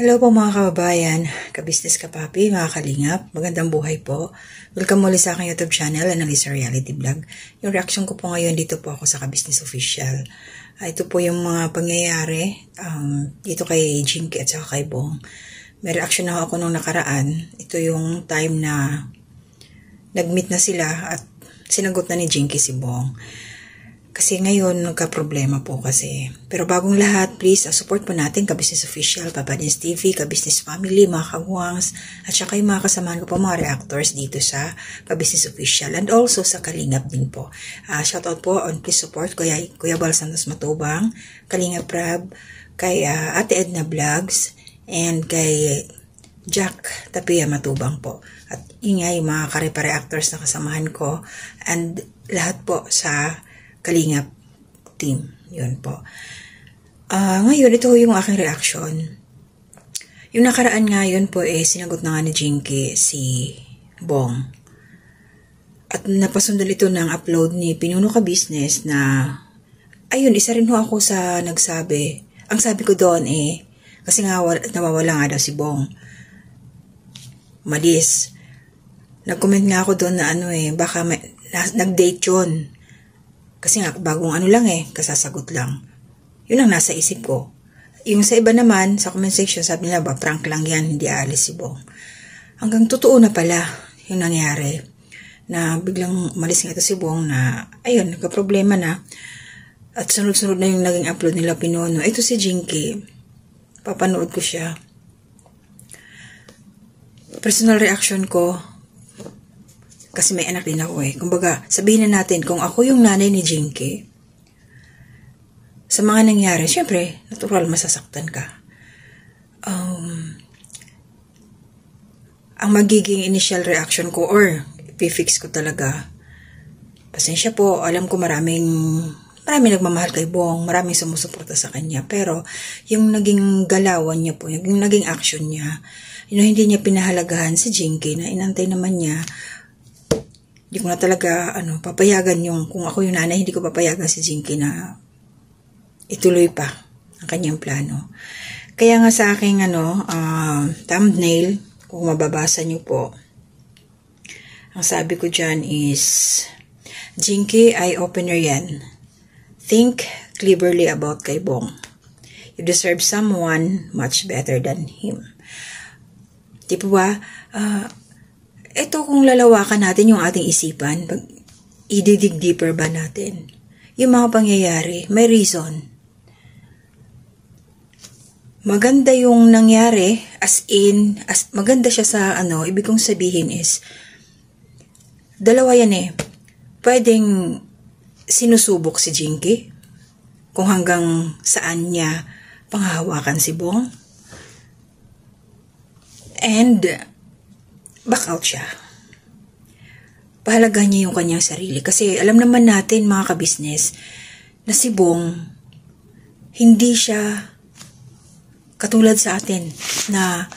Hello po mga kababayan, kabisnes kapapi, mga kalingap, magandang buhay po. Welcome muli sa aking YouTube channel, Analisa Reality Vlog. Yung reaction ko po ngayon, dito po ako sa Kabisnes Official. Ito po yung mga pangyayari dito kay Jinky at saka kay Bong. May reaction ako nung nakaraan. Ito yung time na nag-meet na sila at sinagot na ni Jinky si Bong. Kasi ngayon, nagka-problema po kasi. Pero bagong lahat, please, support po natin Kabisnes Official, Papa Dins TV, Kabisnes Family, mga kagwangs, at saka yung mga kasamahan ko po, mga reactors dito sa Kabisnes Official, and also sa Kalingap din po. Shoutout po, on please support Kuya Bal Santos Matubang, Kalingap Rab, kay Ate Edna Vlogs, and kay Jack Tapia Matubang po. At ingay, mga kare-reactors na kasamahan ko, and lahat po sa Kalingap team. Yun po. Ngayon, ito yung aking reaction. Yung nakaraan ngayon po, sinagot na nga ni Jinky si Bong. At napasundal ito ng upload ni Pinuno Ka Business na, ayun, isa rin ho ako sa nagsabi. Ang sabi ko doon kasi nga nawawala nga daw si Bong. Malis. Nag-comment nga ako doon na baka nag-date yun. Kasi nga, bagong kasasagot lang. Yun ang nasa isip ko. Yung sa iba naman, sa comment section, sabi nila ba, prank lang yan, hindi aalis si Bong. Hanggang totoo na pala yung nangyari. Na biglang umalis nga ito si Bong na, ayun, nagka-problema na. At sunod-sunod na yung naging upload nila Pinuno. Ito si Jinky. Papanood ko siya. Personal reaction ko, kasi may anak din ako Kumbaga, sabihin na natin, kung ako yung nanay ni Jinky, sa mga nangyari, syempre, natural masasaktan ka. Ang magiging initial reaction ko, or ipifix ko talaga, pasensya po, alam ko maraming nagmamahal kay Bong, maraming sumusuporta sa kanya, pero yung naging galawan niya po, yung naging action niya, hindi niya pinahalagahan si Jinky, na inantay naman niya. Hindi ko na talaga, papayagan kung ako yung nanay, hindi ko papayagan si Jinky na ituloy pa ang kanyang plano. Kaya nga sa aking, thumbnail, kung mababasa niyo po, ang sabi ko dyan is, Jinky, eye-opener yan. Think cleverly about kay Bong. You deserve someone much better than him. Di ba, ito kung lalawakan natin yung ating isipan, i-dig deeper ba natin? Yung mga pangyayari, may reason. Maganda yung nangyari, as maganda siya sa ibig kong sabihin is, dalawa yan Pwedeng sinusubok si Jinky, kung hanggang saan niya panghahawakan si Bong. And back out siya. Pahalagahan niya yung kanyang sarili. Kasi alam naman natin, mga kabisnes, na si Bong, hindi siya katulad sa atin na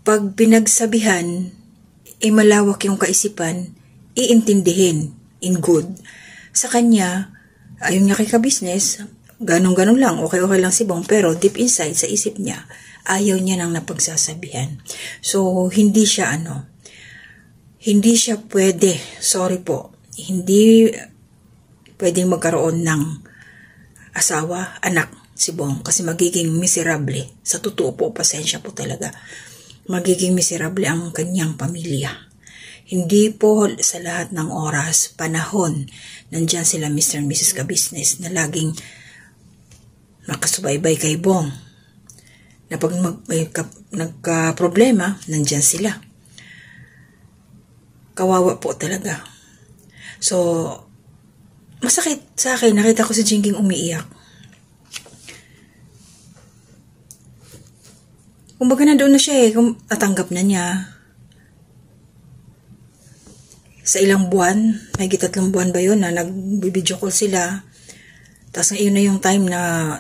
pag pinagsabihan, malawak yung kaisipan, iintindihin in good. Sa kanya, ayun nga kay kabisnes, ganun-ganun lang, okay-okay lang si Bong, pero deep inside, sa isip niya, ayaw niya nang napagsasabihan. So, hindi siya pwede, sorry po, hindi pwedeng magkaroon ng asawa, anak, si Bong, kasi magiging miserable. Sa totoo po, pasensya po talaga. Magiging miserable ang kanyang pamilya. Hindi po sa lahat ng oras, panahon, nandyan sila Mr. and Mrs. Kabisnes na laging makasubaybay kay Bong. Na pag nagka-problema, nandyan sila. Kawawa po talaga. So, masakit sa akin, nakita ko si Jinky umiiyak. Kumbaga na doon na siya natanggap na niya. Sa ilang buwan, may 3 buwan ba yun na nag-video call sila. Tapos yun na yung time na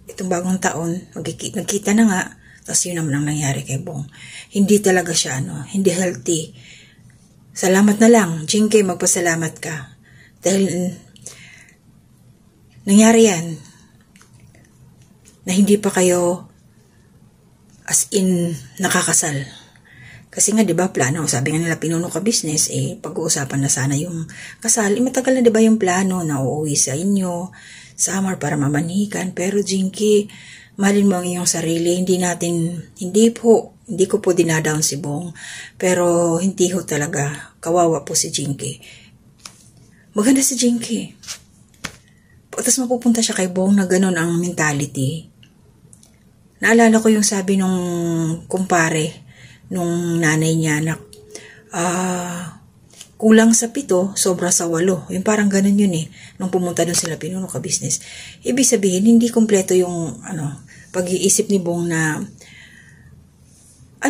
itong bagong taon, nagkita na nga, tapos yun naman ang nangyari kay Bong. Hindi talaga siya, hindi healthy. Salamat na lang, Jinky, magpasalamat ka. Dahil nangyari yan, na hindi pa kayo As in, nakakasal. Kasi nga, di ba, plano, sabi nga nila, pinuno ka business, pag-uusapan na sana yung kasal. Matagal na, di ba, yung plano na uuwi sa inyo, summer para mamanikan. Pero, Jinky, mahalin mo ang iyong sarili. Hindi ko po dinadown si Bong. Pero, hindi ho talaga. Kawawa po si Jinky. Maganda si Jinky. Tapos mapupunta siya kay Bong na ganun ang mentality. Naalala ko yung sabi nung kumpare, nung nanay niya na kulang sa 7, sobra sa 8. Yung parang ganun yun nung pumunta doon sila pinuno ka business. Ibig sabihin, hindi kompleto yung pag-iisip ni Bong na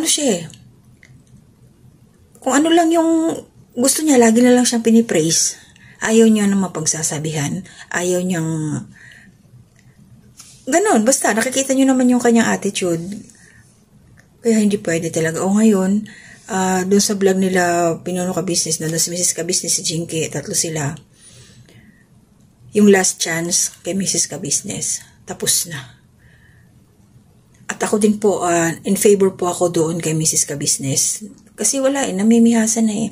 siya kung ano lang yung gusto niya, lagi na lang siyang pinipraise. Ayaw niya ng mapagsasabihan. Ayaw niyang ganun, basta nakikita niyo naman yung kanyang attitude. Kaya hindi pwede talaga. O ngayon, doon sa vlog nila, pinuno ka business na doon si Mrs. Ka Business, si Jinky, 3 sila. Yung last chance kay Mrs. Ka Business, tapos na. At ako din po, in favor po ako doon kay Mrs. Ka Business. Kasi wala namimihasan na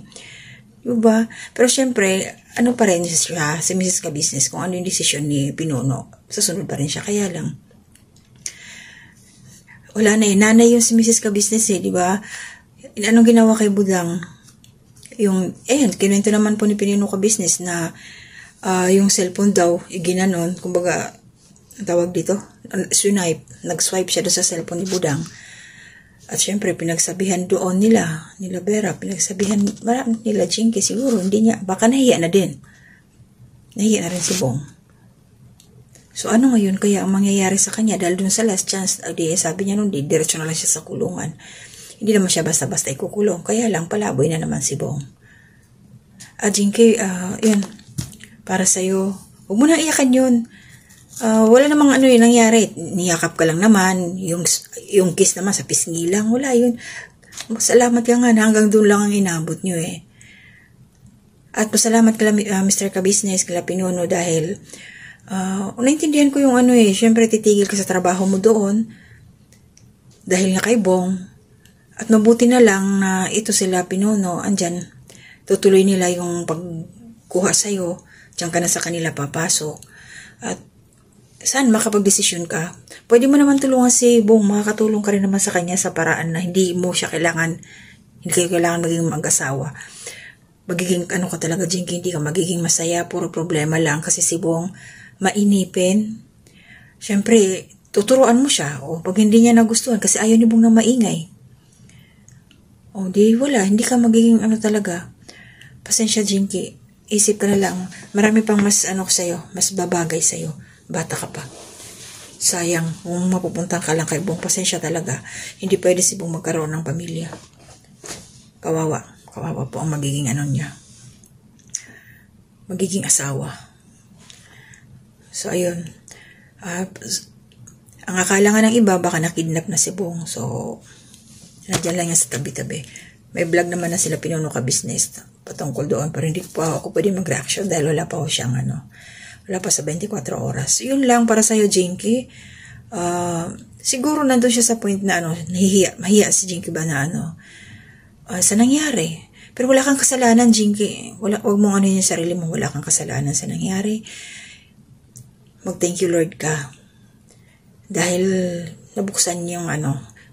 Diba? Pero syempre, pa rin siya, si Mrs. Ka Business, kung ano yung desisyon ni Pinuno, susunod pa rin siya. Kaya lang, wala na nanay yung si Mrs. Ka Business di ba? Anong ginawa kay Budang? Yung, kinuwento naman po ni Pinuno Ka Business na yung cellphone daw, ginanon, kumbaga, ang tawag dito, nag-swipe siya doon sa cellphone ni Budang. At syempre, pinagsabihan doon nila Vera, pinagsabihan, marami nila Jinky, siguro, hindi niya, baka nahiya na din. Nahiya na rin si Bong. So, ano ngayon kaya ang mangyayari sa kanya? Dahil dun sa last chance, sabi niya nun, diretso na lang siya sa kulungan. Hindi naman siya basta-basta ikukulong. Kaya lang, palaboy na naman si Bong. Jinky, yun, para sa'yo, huwag mo na iyakan yun. Wala namang nangyari. Niyakap ka lang naman. Yung kiss naman sa pisngi lang. Wala yun. Salamat ka nga hanggang doon lang ang inabot nyo At pasalamat ka lang, Mr. Ka Business, kala Pinuno dahil naintindihan ko yung syempre titigil ka sa trabaho mo doon dahil nga kay Bong. At mabuti na lang na ito sila Pinuno, andyan, tutuloy nila yung pagkuha sa'yo. Diyan ka na sa kanila papasok. At saan makapag-desisyon ka? Pwede mo naman tulungan si Bong, makakatulong ka rin naman sa kanya sa paraan na hindi kayo kailangan maging mag-asawa. Magiging ka talaga, Jinky, hindi ka magiging masaya, puro problema lang kasi si Bong mainipin. Siyempre, tuturuan mo siya. O pag hindi niya nagustuhan, kasi ayaw ni Bong na maingay. O di wala, hindi ka magiging talaga. Pasensya, Jinky. Isip ka na lang, marami pang mas sa'yo, mas babagay sa'yo. Bata ka pa. Sayang, kung mapupunta ka lang kay Bong, pasensya talaga. Hindi pwede si Bong magkaroon ng pamilya. Kawawa po ang magiging niya. Magiging asawa. So, ayun. Ang akala nga ng iba, baka nakidnap na si Bong. So, nandiyan lang yan sa tabi-tabi. May vlog naman na sila Pinuno Ka Business patungkol doon. Pero hindi pa ako pwede mag-reaction dahil wala pa ako siyang wala pa sa 24 oras. Yun lang para sa'yo, Jinky. Siguro nandun siya sa point na mahiya si Jinky ba na sa nangyari. Pero wala kang kasalanan, Jinky. Huwag mong yung sarili mo. Wala kang kasalanan sa nangyari. Mag-thank you, Lord ka. Dahil nabuksan yung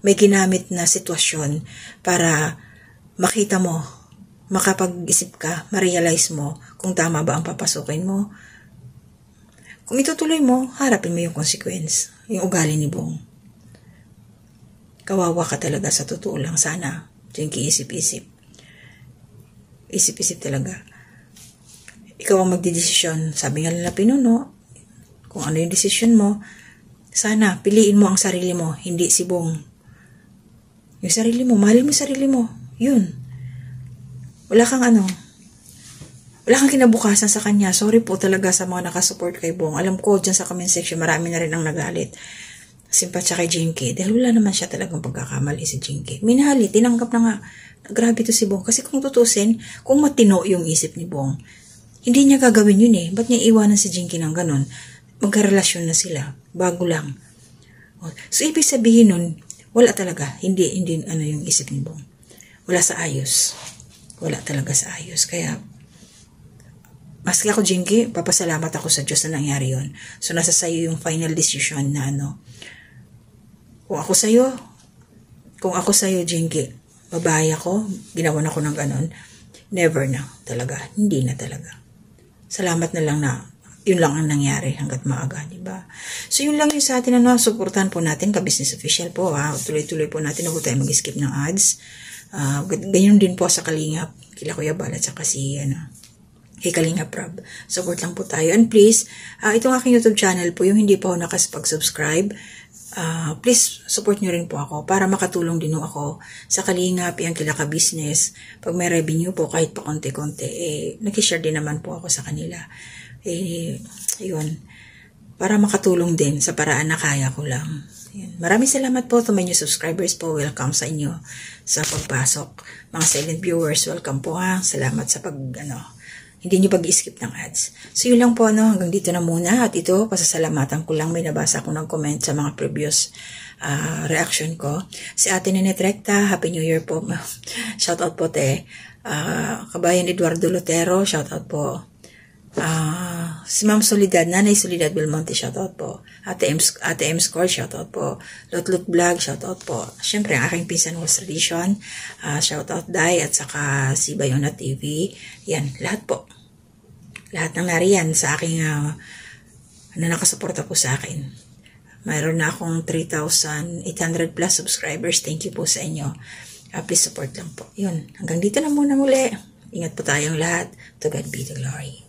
may ginamit na sitwasyon para makita mo, makapag-isip ka, ma-realize mo kung tama ba ang papasukin mo. Kung itutuloy mo, harapin mo yung consequence, yung ugali ni Bong. Kawawa ka talaga sa totoo lang. Sana, Jinky, isip-isip. Isip-isip talaga. Ikaw ang magdidesisyon. Sabi nga nila Pinuno, kung ano yung desisyon mo, sana, piliin mo ang sarili mo, hindi si Bong. Yung sarili mo, mahalin mo yung sarili mo. Yun. Wala kang wala kang kinabukasan sa kanya. Sorry po talaga sa mga nakasupport kay Bong. Alam ko, dyan sa comment section, marami na rin ang nagalit. Simpatya kay Jinky. Dahil wala naman siya talagang pagkakamali si Jinky. Minahali, tinanggap na nga. Grabe to si Bong. Kasi kung tutusin, kung matino yung isip ni Bong, hindi niya gagawin yun Ba't niya iwanan si Jinky ng ganun? Magkarelasyon na sila. Bago lang. So, ibig sabihin nun, Wala talaga. Hindi ano yung isip ni Bong. Wala sa ayos. Wala talaga sa ayos. Kaya, maski ako, Jinky, papasalamat ako sa Diyos na nangyari yun. So, nasa sayo yung final decision na ano. Kung ako sa'yo, Jinky, babae ako, ginawan ako ng ganon, never na talaga. Hindi na talaga. Salamat na lang na yun lang ang nangyari hanggat maaga, di ba? So, yun lang yung sa atin, ano, suportahan po natin, ka-business official po, ha? Tuloy-tuloy po natin, huwag tayo mag-skip ng ads. Ganyan din po sa Kalingap, kila Kuya Bal at saka si, kay Kalingap Rob. Support lang po tayo. And please, itong aking YouTube channel po, yung hindi po nakapag-subscribe, please support nyo rin po ako para makatulong din ako sa Kalingap, yung kila ka-business. Pag may revenue po, kahit pa konti-konti, nag-share din naman po ako sa kanila. Yun, para makatulong din sa paraan na kaya ko lang. Yun. Maraming salamat po to my new subscribers po. Welcome sa inyo sa pagpasok. Mga silent viewers, welcome po ha. Salamat sa hindi nyo pag-skip ng ads. So yun lang po, hanggang dito na muna. At ito, pasasalamatan ko lang, may nabasa ko ng comment sa mga previous reaction ko. Si Ate Nenet Recta, Happy New Year po. Shoutout po te. Kabayan Eduardo Lotero, shoutout po. Si Ma'am Solidad, Nanay Solidad Belmonte, shoutout po. Ate M Score, shoutout po. Lotlot Vlog, shoutout po. Siyempre, ang aking pinsan was Tradition, shoutout Dai, at saka si Bayona TV. Yan, lahat po. Lahat ng nariyan sa aking, nakasuporta po sa akin. Mayroon na akong 3,800 plus subscribers. Thank you po sa inyo. Please support lang po. Yun, hanggang dito na muna muli. Ingat po tayong lahat. To God be the glory.